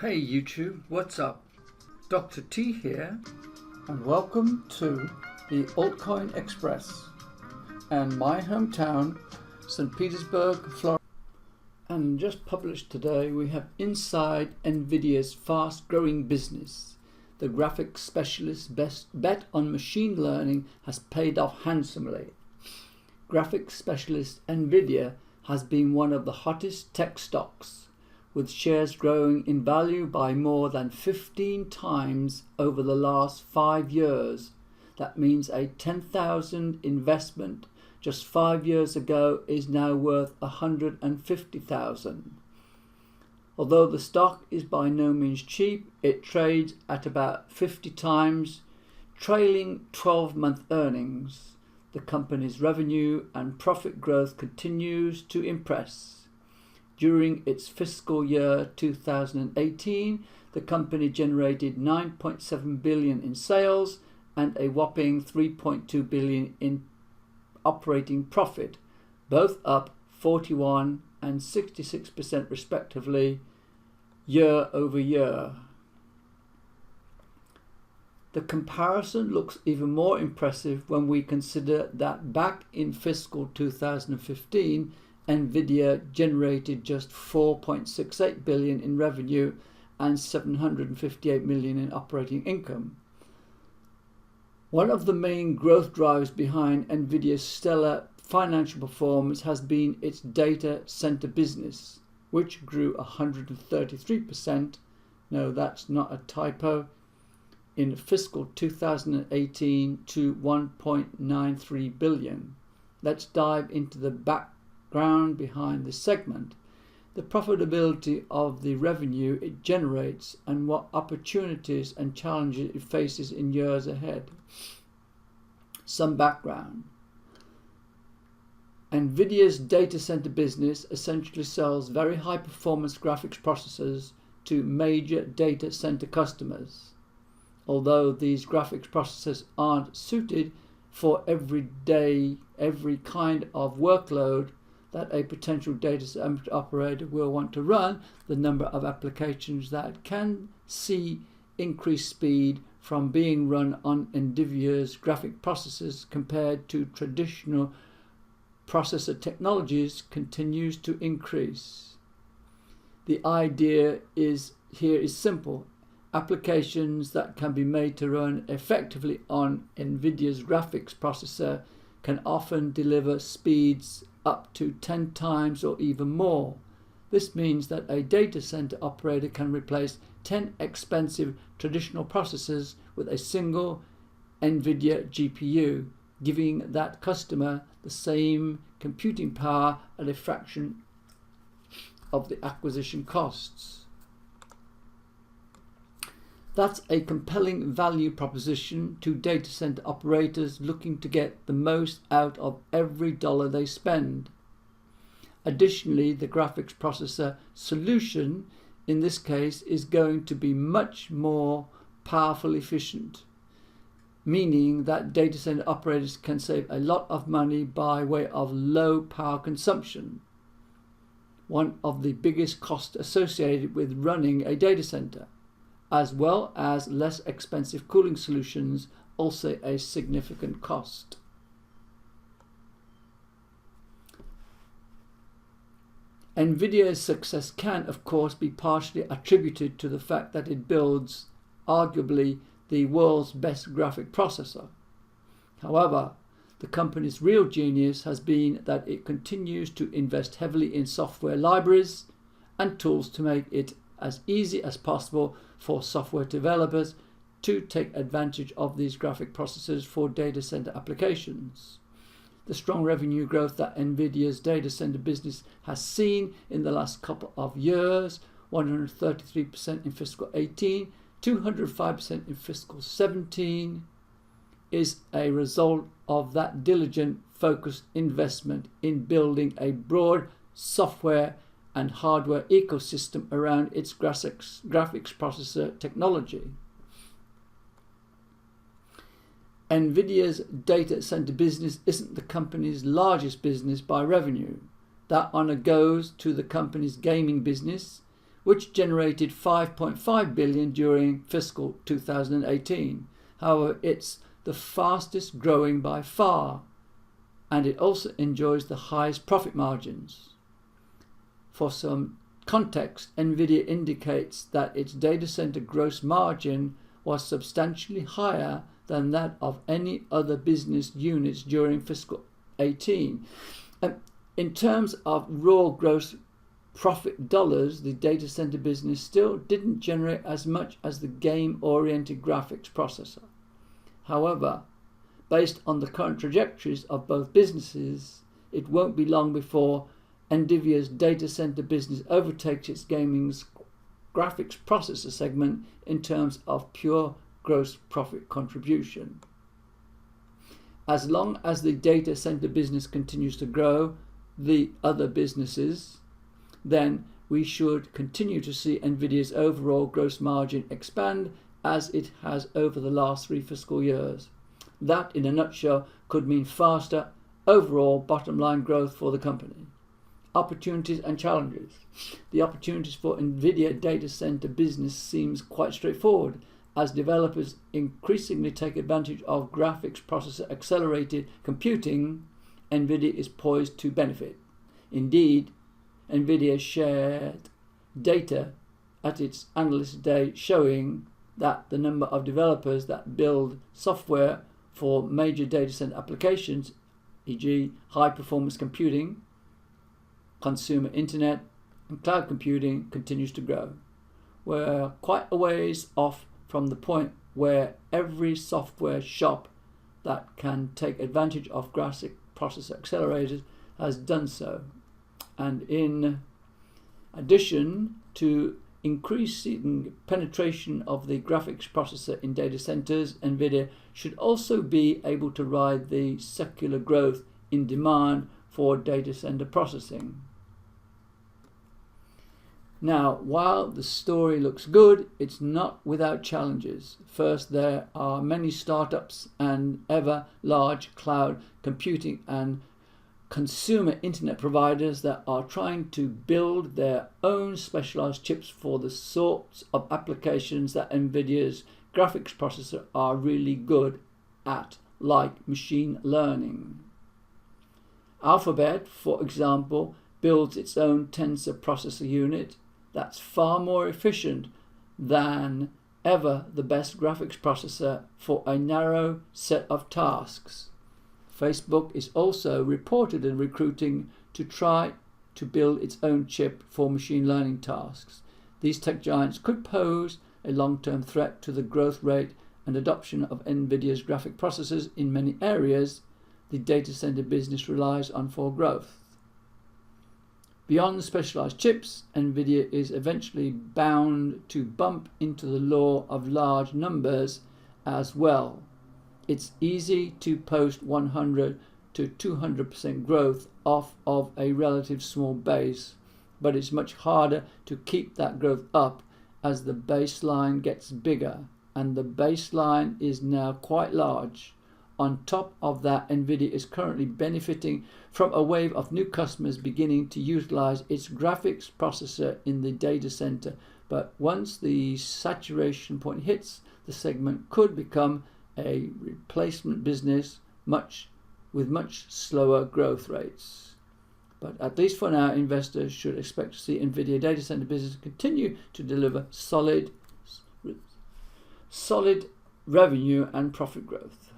Hey YouTube, what's up? Dr. T here, and welcome to the Altcoin Express and my hometown, St. Petersburg, Florida. And just published today, we have inside Nvidia's fast-growing business. The graphics specialist's best bet on machine learning has paid off handsomely. Graphics specialist Nvidia has been one of the hottest tech stocks, with shares growing in value by more than 15 times over the last 5 years. That means a 10,000 investment just 5 years ago is now worth 150,000. Although the stock is by no means cheap, it trades at about 50 times trailing 12-month earnings. The company's revenue and profit growth continues to impress. During its fiscal year 2018, the company generated $9.7 billion in sales and a whopping $3.2 billion in operating profit, both up 41% and 66% respectively year over year. The comparison looks even more impressive when we consider that back in fiscal 2015, Nvidia generated just $4.68 billion in revenue and $758 million in operating income. One of the main growth drivers behind Nvidia's stellar financial performance has been its data center business, which grew 133%. No, that's not a typo. In fiscal 2018 to $1.93 billion. Let's dive into the background behind this segment, the profitability of the revenue it generates, and what opportunities and challenges it faces in years ahead. Some background. Nvidia's data center business essentially sells very high performance graphics processors to major data center customers. Although these graphics processors aren't suited for every kind of workload that a potential data center operator will want to run, the number of applications that can see increased speed from being run on Nvidia's graphic processors compared to traditional processor technologies continues to increase. The idea here is simple. Applications that can be made to run effectively on Nvidia's graphics processor can often deliver speeds up to 10 times or even more. This means that a data center operator can replace 10 expensive traditional processors with a single Nvidia GPU, giving that customer the same computing power at a fraction of the acquisition costs. That's a compelling value proposition to data center operators looking to get the most out of every dollar they spend. Additionally, the graphics processor solution in this case is going to be much more powerful efficient, meaning that data center operators can save a lot of money by way of low power consumption, one of the biggest costs associated with running a data center, as well as less expensive cooling solutions, also a significant cost. Nvidia's success can, of course, be partially attributed to the fact that it builds arguably the world's best graphic processor. However, the company's real genius has been that it continues to invest heavily in software libraries and tools to make it as easy as possible for software developers to take advantage of these graphic processors for data center applications. The strong revenue growth that Nvidia's data center business has seen in the last couple of years, 133% in fiscal 18, 205% in fiscal 17, is a result of that diligent, focused investment in building a broad software and hardware ecosystem around its graphics processor technology. Nvidia's data center business isn't the company's largest business by revenue. That honor goes to the company's gaming business, which generated $5.5 billion during fiscal 2018. However, it's the fastest growing by far, and it also enjoys the highest profit margins. For some context, Nvidia indicates that its data center gross margin was substantially higher than that of any other business units during fiscal 18. In terms of raw gross profit dollars, the data center business still didn't generate as much as the game-oriented graphics processor. However, based on the current trajectories of both businesses, it won't be long before Nvidia's data center business overtakes its gaming's graphics processor segment in terms of pure gross profit contribution. As long as the data center business continues to grow the other businesses, then we should continue to see Nvidia's overall gross margin expand as it has over the last 3 fiscal years. That, in a nutshell, could mean faster overall bottom line growth for the company. Opportunities and challenges. The opportunities for Nvidia data center business seems quite straightforward. As developers increasingly take advantage of graphics processor accelerated computing, Nvidia is poised to benefit. Indeed, Nvidia shared data at its Analyst Day showing that the number of developers that build software for major data center applications, e.g. high performance computing, consumer internet and cloud computing, continues to grow. We're quite a ways off from the point where every software shop that can take advantage of graphics processor accelerators has done so. And in addition to increasing penetration of the graphics processor in data centers, Nvidia should also be able to ride the secular growth in demand for data center processing. Now, while the story looks good, it's not without challenges. First, there are many startups and ever large cloud computing and consumer internet providers that are trying to build their own specialized chips for the sorts of applications that Nvidia's graphics processor are really good at, like machine learning. Alphabet, for example, builds its own tensor processor unit that's far more efficient than ever the best graphics processor for a narrow set of tasks. Facebook is also reportedly recruiting to try to build its own chip for machine learning tasks. These tech giants could pose a long-term threat to the growth rate and adoption of Nvidia's graphic processors in many areas the data center business relies on for growth. Beyond specialized chips, Nvidia is eventually bound to bump into the law of large numbers as well. It's easy to post 100 to 200% growth off of a relative small base, but it's much harder to keep that growth up as the baseline gets bigger, and the baseline is now quite large. On top of that, Nvidia is currently benefiting from a wave of new customers beginning to utilize its graphics processor in the data center, but once the saturation point hits, the segment could become a replacement business with much slower growth rates. But at least for now, investors should expect to see Nvidia data center business continue to deliver solid revenue and profit growth.